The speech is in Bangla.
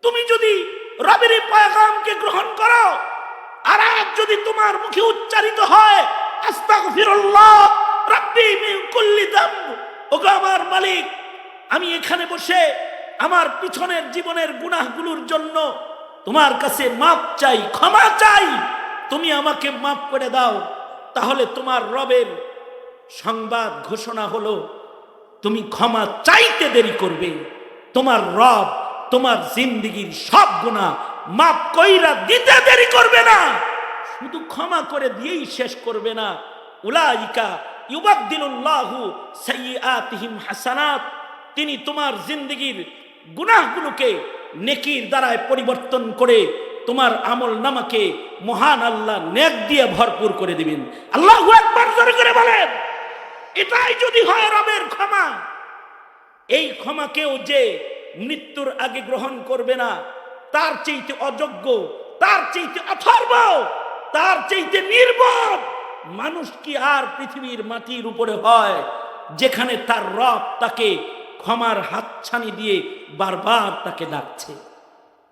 তুমি যদি রবের পয়গামকে গ্রহণ করো, আর আজ যদি তোমার মুখে উচ্চারিত হয় আস্তাগফিরুল্লাহ রাব্বি মিন কুল্লি যামব, ওগো আমার মালিক, আমি এখানে বসে আমার পিছনের জীবনের গুনাহগুলোর জন্য তোমার কাছে মাপ চাই, ক্ষমা চাই, তুমি আমাকে মাফ করে দাও, তাহলে তোমার রবের সংবাদ ঘোষণা হলো তুমি ক্ষমা চাইতে দেরি করবে, তোমার রব তোমার জিন্দেগীর সব গুনাহ মাফ কইরা দিতে দেরি করবে না, শুধু ক্ষমা করে দিয়েই শেষ করবে না। উলাইকা ইউবাদদিলুল্লাহু সাইয়্যাতিহিম হাসানাত, তিনি তোমার জিন্দেগীর গুনাহগুলোকে নেকির দ্বারায় পরিবর্তন করে তোমার আমল নামাকে মহান আল্লাহ নেক দিয়ে ভরপুর করে দিবেন। আল্লাহু আকবার জোরে করে বলেন। এটাই যদি হয় রবের ক্ষমা, এই ক্ষমাকেও যে মৃত্যুর আগে গ্রহণ করবে না, তার চাইতে অযোগ্য, তার চাইতে অথর্ব, তার চাইতে নির্বোধ মানুষ কি আর পৃথিবীর মাটির উপরে হয়, যেখানে তার রব তাকে ক্ষমার হাতছানি দিয়ে বারবার তাকে ডাকছে।